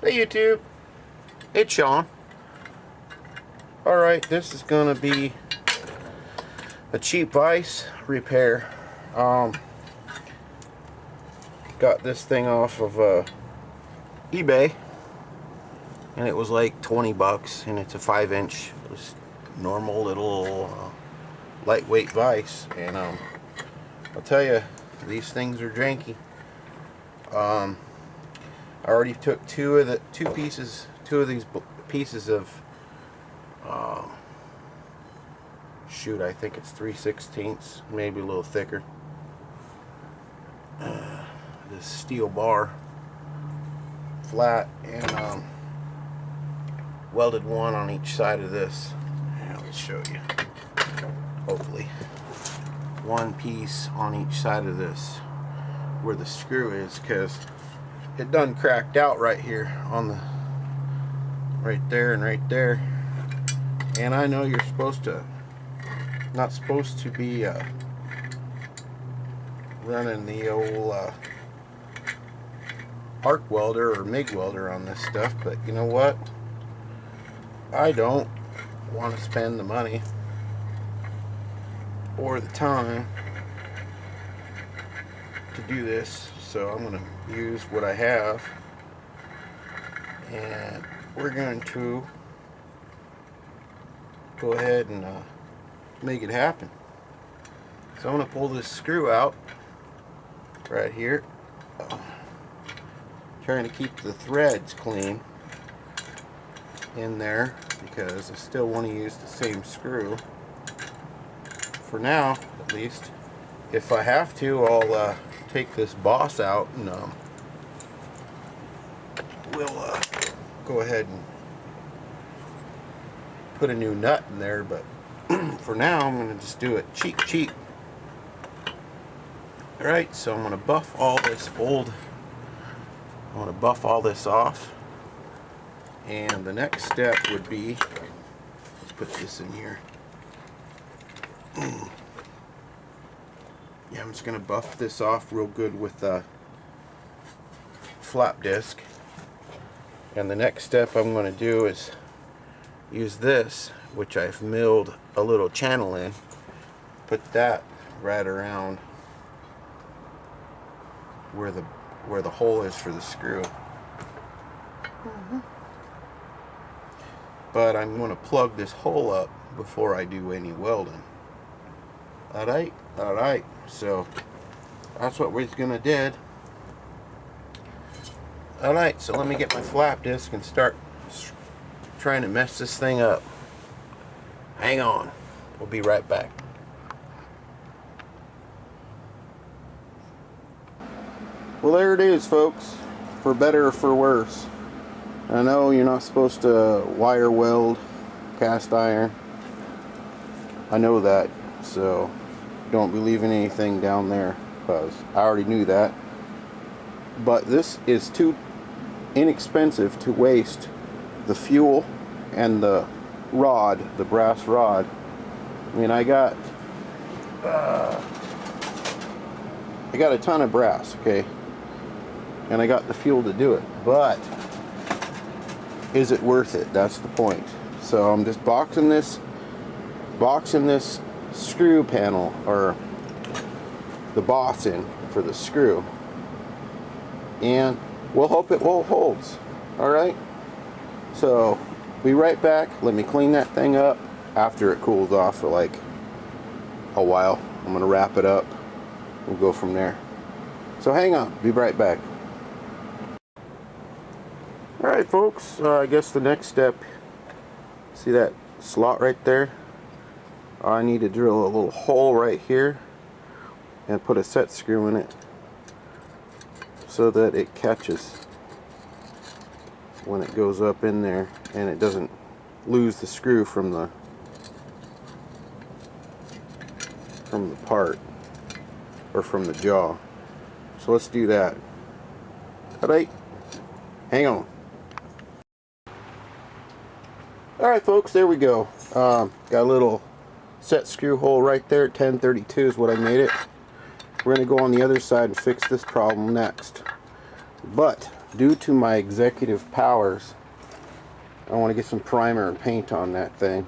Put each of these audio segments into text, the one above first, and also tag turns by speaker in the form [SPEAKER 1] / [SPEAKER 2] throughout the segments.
[SPEAKER 1] Hey YouTube, it's Sean. Alright, this is gonna be a cheap Vise repair. Got this thing off of eBay, and it was like 20 bucks, and it's a 5-inch normal little lightweight Vise, and I'll tell you, these things are janky. I already took two of these pieces of shoot, I think it's 3/16, maybe a little thicker, this steel bar flat, and welded one on each side of this. Here, let's show you. Hopefully one piece on each side of this where the screw is, because it done cracked out right here on the right there and right there. And I know you're not supposed to be running the old arc welder or MIG welder on this stuff, but you know what, I don't want to spend the money or the time to do this, so I'm going to use what I have, and we're going to go ahead and make it happen. So I'm going to pull this screw out right here, trying to keep the threads clean in there because I still want to use the same screw for now, at least. If I have to, I'll take this boss out, and we'll go ahead and put a new nut in there, but for now I'm going to just do it cheap. Alright, so I'm going to buff all this off, and the next step would be, let's put this in here. Yeah, I'm just going to buff this off real good with a flap disc. And the next step I'm going to do is use this, which I've milled a little channel in, put that right around where the hole is for the screw. But I'm going to plug this hole up before I do any welding. Alright, so that's what we're gonna do. Alright, so let me get my flap disc and start trying to mess this thing up. Hang on, we'll be right back. Well, there it is, folks, for better or for worse. I know you're not supposed to wire weld cast iron, I know that, so don't be leaving anything down there, because I already knew that. But this is too inexpensive to waste the fuel and the rod, the brass rod. I mean, I got a ton of brass, okay, and I got the fuel to do it, but is it worth it? That's the point. So I'm just boxing this screw panel, or the boss in for the screw, and we'll hope it holds. Alright, so be right back. Let me clean that thing up after it cools off for like a while. I'm gonna wrap it up, we'll go from there. So hang on, be right back. Alright folks, I guess the next step, see that slot right there? I need to drill a little hole right here and put a set screw in it so that it catches when it goes up in there and it doesn't lose the screw from the part, or from the jaw. So let's do that. Alright, hang on. Alright folks, there we go. Got a little set screw hole right there. 1032 is what I made it. We're going to go on the other side and fix this problem next. But due to my executive powers, I want to get some primer and paint on that thing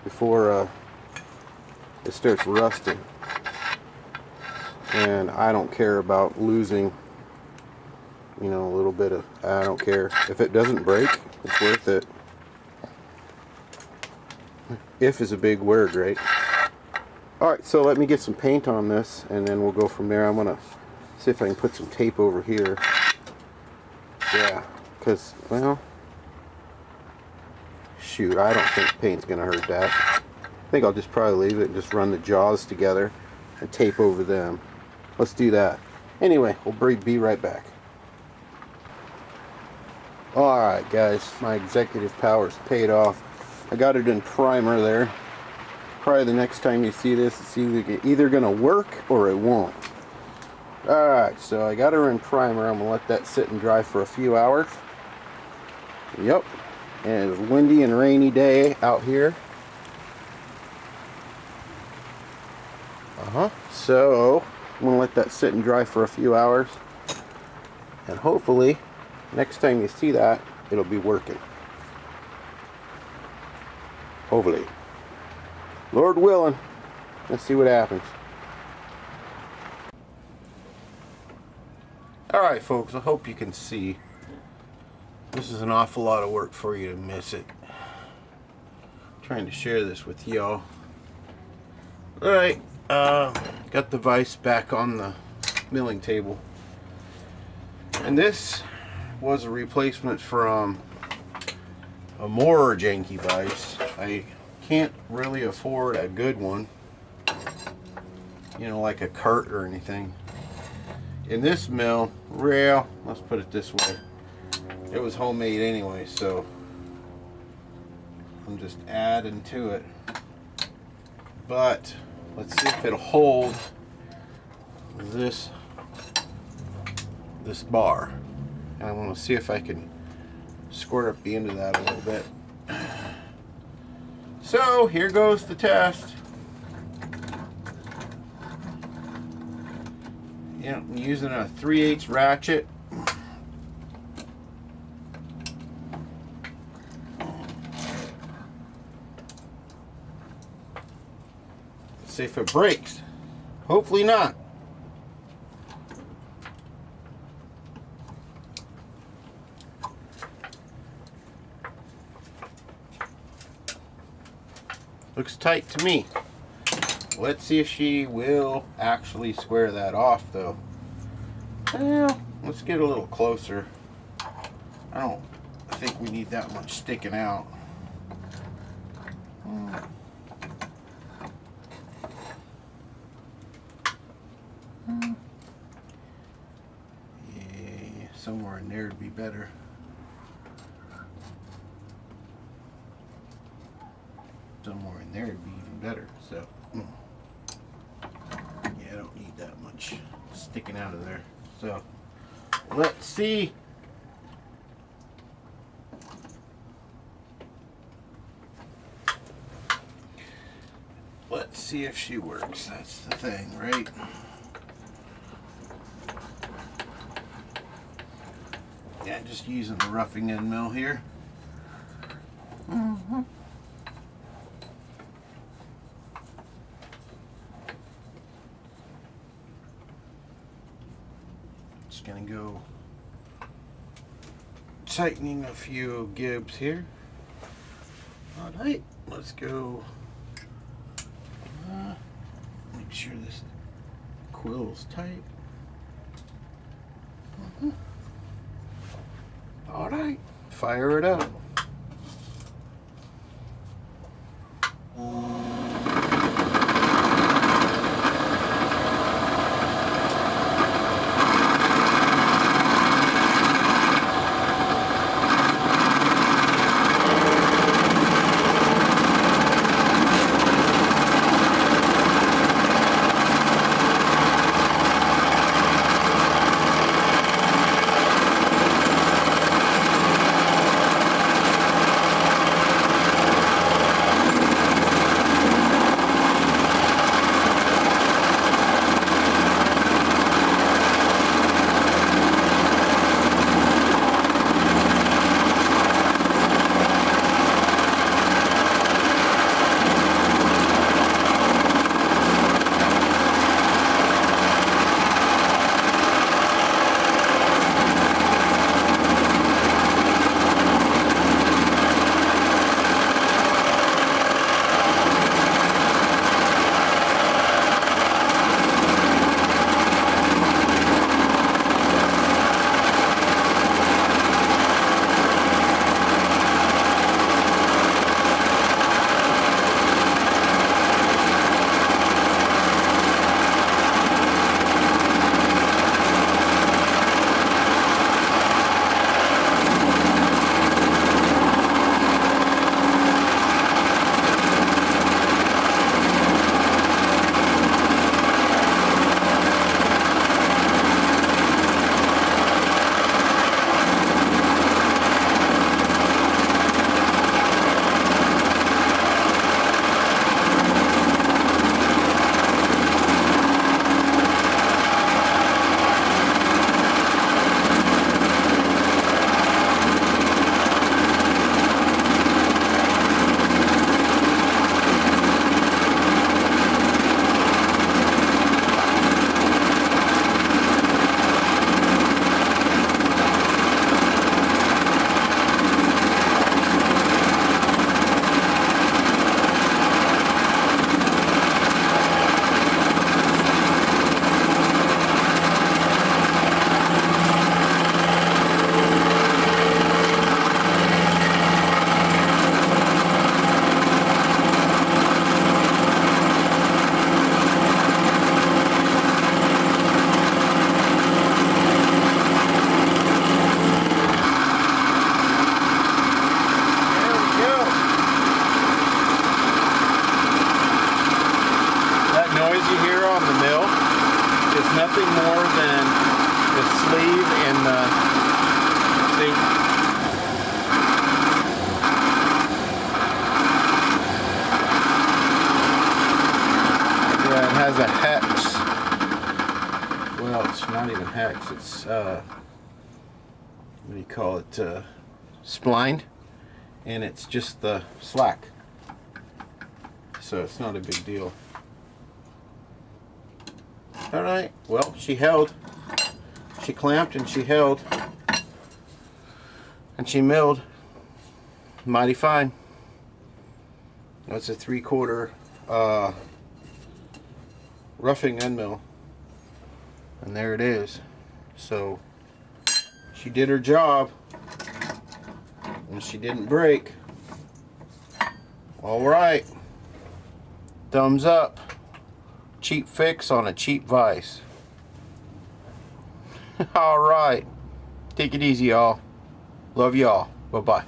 [SPEAKER 1] before it starts rusting. And I don't care about losing, you know, a little bit of, I don't care. If it doesn't break, it's worth it. If is a big word, right? Alright, so let me get some paint on this and then we'll go from there. I'm going to see if I can put some tape over here. Yeah, because, well, shoot, I don't think paint's going to hurt that. I think I'll just probably leave it and just run the jaws together and tape over them. Let's do that. Anyway, we'll be right back. Alright guys, my executive powers paid off. I got it in primer there. Probably the next time you see this, it's either going to work or it won't. Alright, so I got her in primer. I'm going to let that sit and dry for a few hours. Yep. And it's a windy and rainy day out here. So I'm going to let that sit and dry for a few hours. And hopefully, next time you see that, it'll be working. Hopefully. Lord willing. Let's see what happens. Alright folks, I hope you can see. This is an awful lot of work for you to miss it. I'm trying to share this with y'all. Alright, got the vise back on the milling table. And this was a replacement from a more janky vise. I can't really afford a good one, you know, like a cart or anything. In this mill, well, let's put it this way, it was homemade anyway, so I'm just adding to it. But let's see if it'll hold this bar, and I want to see if I can squirt up the end of that a little bit. So here goes the test. Yeah, I'm using a 3/8 ratchet. Let's see if it breaks. Hopefully not. Looks tight to me. Let's see if she will actually square that off though. Well, let's get a little closer. I don't think we need that much sticking out. Yeah, somewhere in there would be better. Somewhere in there would be even better. So yeah, I don't need that much sticking out of there. So let's see. Let's see if she works. That's the thing, right? Yeah, just using the roughing end mill here. Just gonna go tightening a few gibs here. Alright, let's go. Make sure this quill's tight. Alright, fire it up. sleeve and see. Yeah, it has a hex. Well, it's not even hex. It's what do you call it? Splined, and it's just the slack. So it's not a big deal. Alright, well, she held. She clamped and she held. And she milled. Mighty fine. That's a 3/4 roughing end mill. And there it is. So she did her job. And she didn't break. Alright. Thumbs up. Cheap fix on a cheap vise. Alright. Take it easy, y'all. Love y'all. Bye-bye.